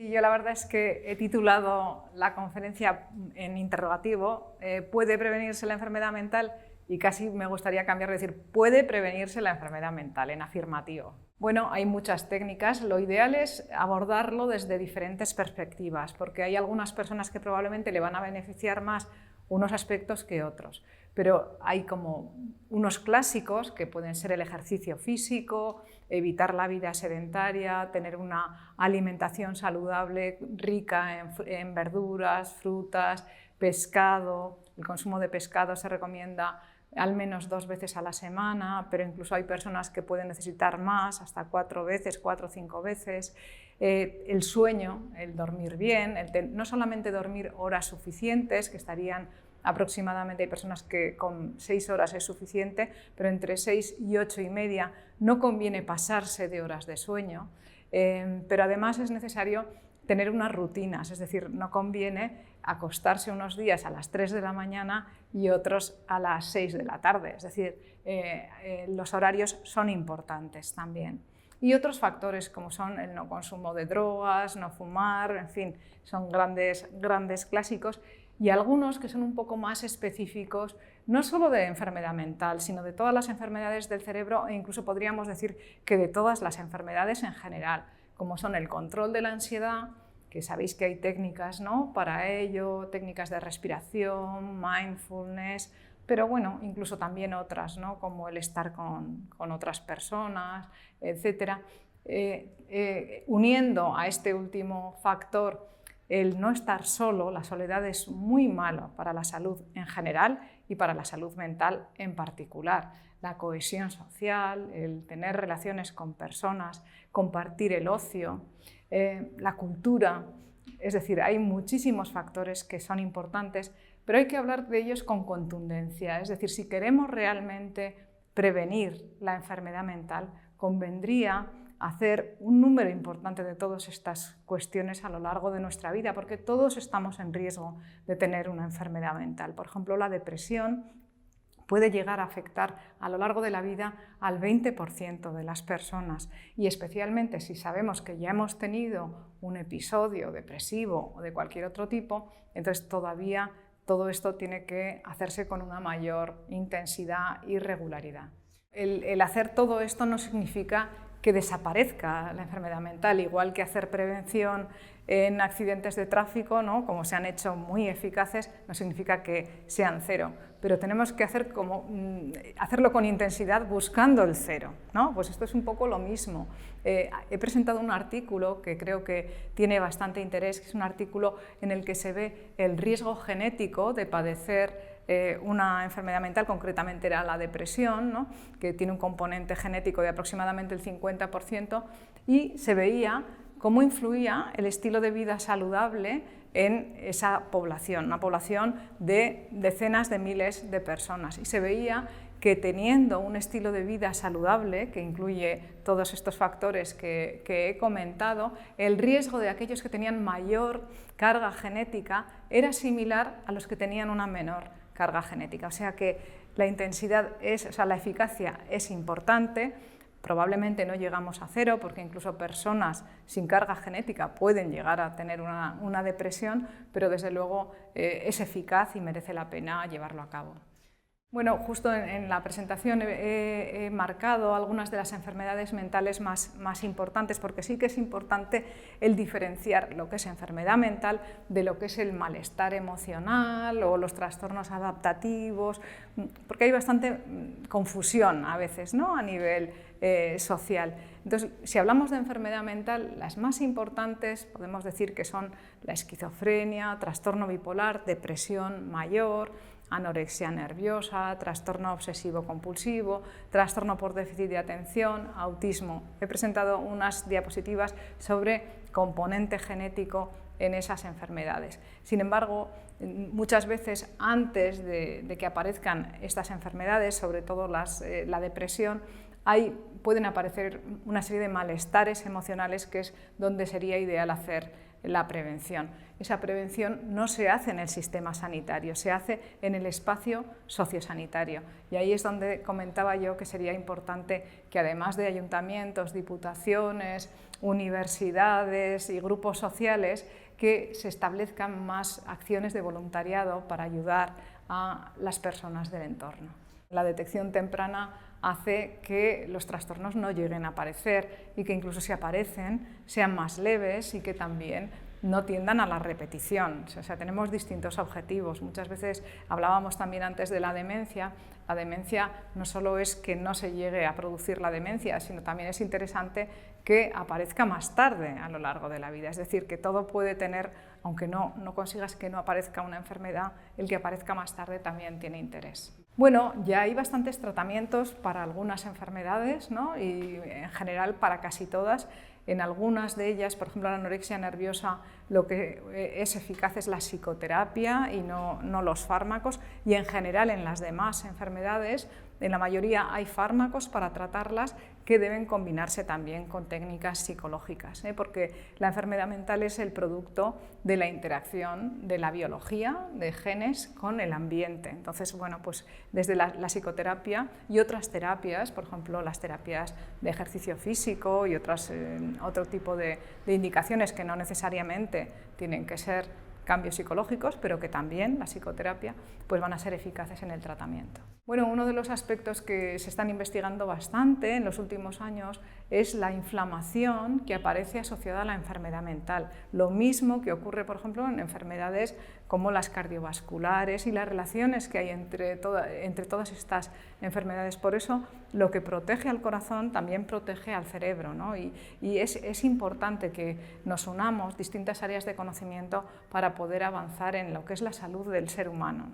Sí, yo la verdad es que he titulado la conferencia en interrogativo, ¿puede prevenirse la enfermedad mental? Y casi me gustaría cambiar de decir, ¿puede prevenirse la enfermedad mental? En afirmativo. Bueno, hay muchas técnicas. Lo ideal es abordarlo desde diferentes perspectivas, porque hay algunas personas que probablemente le van a beneficiar más unos aspectos que otros. Pero hay como unos clásicos que pueden ser el ejercicio físico, evitar la vida sedentaria, tener una alimentación saludable, rica en verduras, frutas, pescado. El consumo de pescado se recomienda al menos 2 veces a la semana, pero incluso hay personas que pueden necesitar más, hasta 4 veces, 4 o 5 veces. El sueño, el dormir bien, no solamente dormir horas suficientes, que estarían aproximadamente, hay personas que con 6 horas es suficiente, pero entre 6 y 8 y media no conviene pasarse de horas de sueño, pero además es necesario tener unas rutinas, es decir, no conviene acostarse unos días a las 3 de la mañana y otros a las 6 de la tarde, es decir, los horarios son importantes también. Y otros factores como son el no consumo de drogas, no fumar, en fin, son grandes clásicos, y algunos que son un poco más específicos, no solo de enfermedad mental, sino de todas las enfermedades del cerebro e incluso podríamos decir que de todas las enfermedades en general, como son el control de la ansiedad, que sabéis que hay técnicas, ¿no?, para ello, técnicas de respiración, mindfulness, pero bueno, incluso también otras, ¿no?, como el estar con otras personas, etc. Uniendo a este último factor el no estar solo, la soledad es muy mala para la salud en general y para la salud mental en particular. La cohesión social, el tener relaciones con personas, compartir el ocio, la cultura, es decir, hay muchísimos factores que son importantes, pero hay que hablar de ellos con contundencia. Es decir, si queremos realmente prevenir la enfermedad mental, convendría hacer un número importante de todas estas cuestiones a lo largo de nuestra vida, porque todos estamos en riesgo de tener una enfermedad mental. Por ejemplo, la depresión puede llegar a afectar a lo largo de la vida al 20% de las personas, y especialmente si sabemos que ya hemos tenido un episodio depresivo o de cualquier otro tipo, entonces todavía todo esto tiene que hacerse con una mayor intensidad y regularidad. El hacer todo esto no significa que desaparezca la enfermedad mental, igual que hacer prevención en accidentes de tráfico, ¿no?, como se han hecho muy eficaces, no significa que sean cero, pero tenemos que hacerlo con intensidad buscando el cero, ¿no? Pues esto es un poco lo mismo. He presentado un artículo que creo que tiene bastante interés, que es un artículo en el que se ve el riesgo genético de padecer una enfermedad mental, concretamente era la depresión, ¿no?, que tiene un componente genético de aproximadamente el 50%, y se veía cómo influía el estilo de vida saludable en esa población, una población de decenas de miles de personas, y se veía que teniendo un estilo de vida saludable, que incluye todos estos factores que he comentado, el riesgo de aquellos que tenían mayor carga genética era similar a los que tenían una menor carga genética. O sea que la la eficacia es importante. Probablemente no llegamos a cero, porque incluso personas sin carga genética pueden llegar a tener una depresión, pero desde luego es eficaz y merece la pena llevarlo a cabo. Bueno, justo en la presentación he marcado algunas de las enfermedades mentales más importantes, porque sí que es importante el diferenciar lo que es enfermedad mental de lo que es el malestar emocional o los trastornos adaptativos, porque hay bastante confusión a veces, ¿no?, a nivel social. Entonces, si hablamos de enfermedad mental, las más importantes podemos decir que son la esquizofrenia, trastorno bipolar, depresión mayor, anorexia nerviosa, trastorno obsesivo-compulsivo, trastorno por déficit de atención, autismo. He presentado unas diapositivas sobre componente genético en esas enfermedades. Sin embargo, muchas veces antes de que aparezcan estas enfermedades, sobre todo la depresión, pueden aparecer una serie de malestares emocionales que es donde sería ideal hacer la prevención. Esa prevención no se hace en el sistema sanitario, se hace en el espacio sociosanitario. Y ahí es donde comentaba yo que sería importante que además de ayuntamientos, diputaciones, universidades y grupos sociales, que se establezcan más acciones de voluntariado para ayudar a las personas del entorno. La detección temprana hace que los trastornos no lleguen a aparecer y que incluso si aparecen sean más leves y que también no tiendan a la repetición. O sea, tenemos distintos objetivos. Muchas veces hablábamos también antes de la demencia. La demencia no solo es que no se llegue a producir la demencia, sino también es interesante que aparezca más tarde a lo largo de la vida. Es decir, que todo puede tener, aunque no consigas que no aparezca una enfermedad, el que aparezca más tarde también tiene interés. Bueno, ya hay bastantes tratamientos para algunas enfermedades, ¿no? Y en general para casi todas. En algunas de ellas, por ejemplo la anorexia nerviosa, lo que es eficaz es la psicoterapia y no los fármacos, y en general en las demás enfermedades, en la mayoría hay fármacos para tratarlas que deben combinarse también con técnicas psicológicas, porque la enfermedad mental es el producto de la interacción de la biología, de genes, con el ambiente. Entonces, bueno, pues desde la psicoterapia y otras terapias, por ejemplo, las terapias de ejercicio físico y otro tipo de indicaciones que no necesariamente tienen que ser cambios psicológicos, pero que también la psicoterapia pues van a ser eficaces en el tratamiento. Bueno, uno de los aspectos que se están investigando bastante en los últimos años es la inflamación que aparece asociada a la enfermedad mental. Lo mismo que ocurre, por ejemplo, en enfermedades como las cardiovasculares y las relaciones que hay entre todas estas enfermedades. Por eso, lo que protege al corazón también protege al cerebro, ¿no? Y es importante que nos unamos distintas áreas de conocimiento para poder avanzar en lo que es la salud del ser humano.